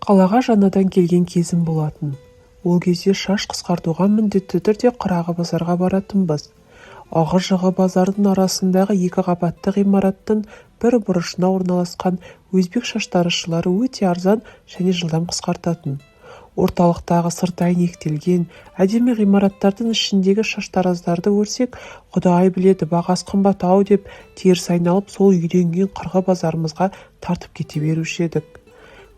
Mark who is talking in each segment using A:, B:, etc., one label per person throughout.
A: Қалаға жаңадан келген кезім болатын. Ол кезде шаш қысқартуға міндетті түрде Қырағы базарға баратынбыз. Ығы-жығы базардың арасындағы 2 қабатты ғимараттың бір бұрышына орналасқан өзбек шаштарышылары өте арзан және жылдам қысқартатын. Орталықтағы сырты әйнектелген әдемі ғимараттардың ішіндегі шаштараздарды көрсек, Құдай біледі, бағасы қымбат-ау деп теріс айналып сол үйренген Қырғы базарымызға тартып кете беруші едік.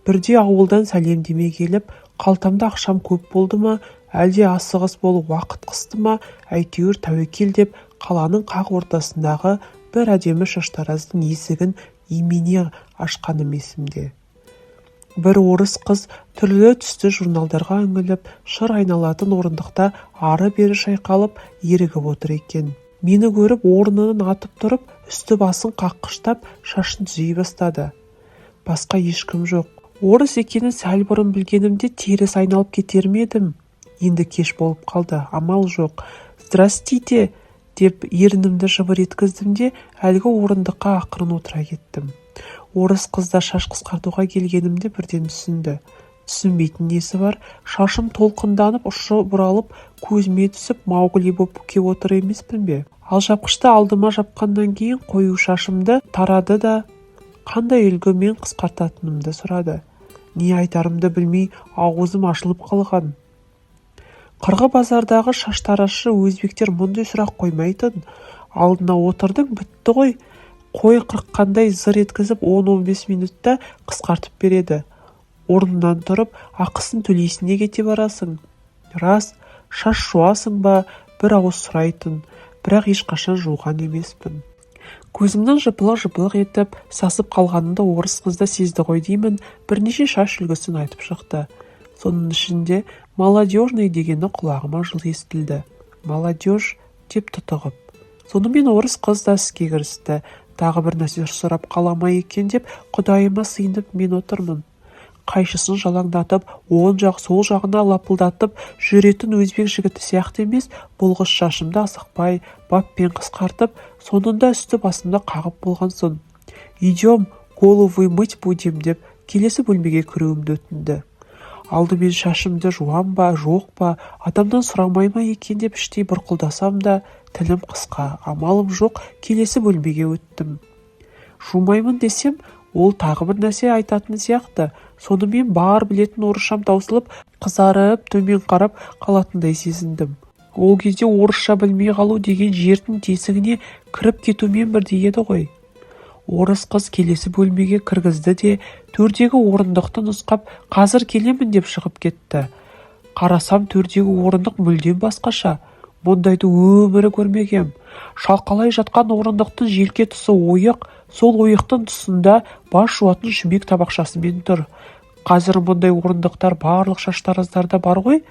A: Бірде ауылдан сәлемдеме келіп, қалтамда ақшам көп болды ма, әлде асығыс болып уақыт қысты ма, әйтеуір тәуекел деп қаланың қақ ортасындағы бір әдемі шаштараздың есігін имене ашқаным есімде. Бір орыс қыз түрлі түсті журналдарға үңіліп, шыр айналатын орындықта ары-бері шайқалып, ерігіп отыр екен. Мені көріп, орнынан атып тұрып, үсті басын қаққыштап, шашын түзей бастады. Басқа ешкім жоқ. Орыс екенін сәл бұрын білгенімде теріс айналып кетер ме едім? Енді кеш болып қалды, амал жоқ. «Здрастите!» деп ерінімді жыбыр еткіздім де, әлгі орындыққа ақырын отыра кеттім. Орыс қызда шаш қысқартуға келгенімде бірден түсінді. Түсінбейтін несі бар, шашым толқынданып, ұшы бұралып, көзіме түсіп, Маугли боп кеп отыр емеспін бе? Алжапқышты алдыма жапқаннан кейін қою шашымды тарады да, қандай үлгімен қысқартатынымды сұрады. Не айтарымды білмей, аузым ашылып қалған. Қырғы базардағы шаштарашы өзбектер мұндай сұрақ қоймайтын. Алдына отырдың, бітті ғой. Қой қырыққандай зыр еткізіп 10-15 минутта қысқартып береді. Орнынан тұрып, ақысын төлейсіне кете барасың. Рас, шаш жуасың ба, бір ауыз сұрайтын, бірақ ешқашан жуған емеспін. Көзімнің жыпылық-жыпылық етіп, сасып қалғанымды орыс қызда сезді ғой деймін, бірнеше шаш үлгісін айтып шықты. Соның ішінде «молодежный» дегені құлағыма жыл естілді. «Молодежь» деп тұтығып. Сонымен орыс қыз да іске кірісті. Тағы бір нәрсе сұрап қала ма екен деп, Құдайыма сыйынып мен отырмын. Қайшысын жалаңдатып, оң жақ сол жағына лапылдатып жүретін өзбек жігіті сияқты емес, болғыш шашымды асықпай, баппен қысқартып, соңында үсті басымда қағып болған соң. «Идем, голову мыть будем» деп келесі бөлмеге кіруімді өтінді. Алдымен шашымды жуам ба, жоқ па, адамнан сұрамай ма екен деп іштей бұрқылдасам да, тілім қысқа, амалым жоқ, келесі бөлмеге өттім. Жумаймын десем, ол тағы бір нәрсе айтатын сияқты. Сонымен бар білетін орысшам таусылып, қызарып, төмен қарап қалатындай сезіндім. Ол кезде орысша білмей қалу деген жердің тесігіне кіріп кетумен бірдей еді ғой. Орыс қыз келесі бөлмеге кіргізді де, төрдегі орындықты нұсқап, қазір келемін деп шығып кетті. Қарасам, төрдегі орындық мүлдем басқаша. Мұндайды өмірі көрмегем. Шалқалай жатқан орындықтың желке тұсы ойық, сол ойықтың тұсында бас жуатын шүмек табақшасымен тұр. Қазір мұндай орындықтар барлық шаштараздарда бар ғой.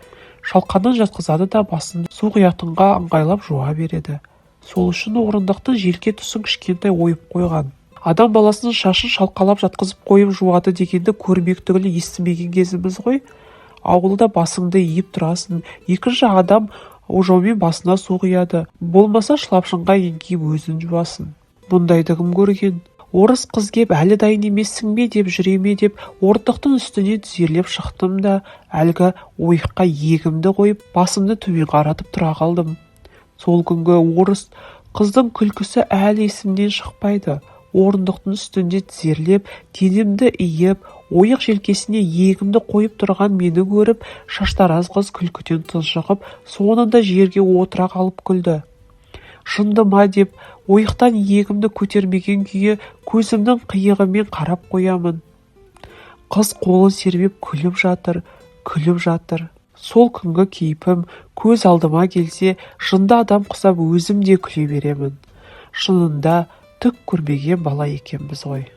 A: Шалқанын жатқызады да басын су құятынға ыңғайлап жуа береді. Сол үшін орындықтың желке тұсын кішкентай ойып қойған. Адам баласының шашын шалқалап жатқызып қойып жуады дегенді көрмек түгілі естімеген кезіміз ғой. Ауылда басыңды иіп тұрасың, екінші адам ожаумен басына су құяды. Болмаса шлапшынға еңкейіп өзін жуасың. Мұндайды кім көрген? Орыс қыз кеп, әлі дайын емессің бе деп жүреме деп, орындықтың үстіне тізерлеп шықтым да, әлгі ойыққа егімді қойып, басымды төмен қаратып тұра қалдым. Сол күнгі орыс қыздың күлкісі әлі есімнен шықпайды. Орындықтың үстінде тізерлеп, денімді иіп, ойық желкесіне егімді қойып тұрған мені көріп, шаштараз қыз күлкіден тұншығып, соңында жерге отыра қалып күлді. Шынды ма деп, ойықтан егімді көтермеген күйі көзімнің қиығымен қарап қоямын. Қыз қолын сермеп күліп жатыр. Сол күнгі кейпім көз алдыма келсе, жынды адам құсап өзім де күле беремін. Шынында түк көрмеген бала екенбіз ғой.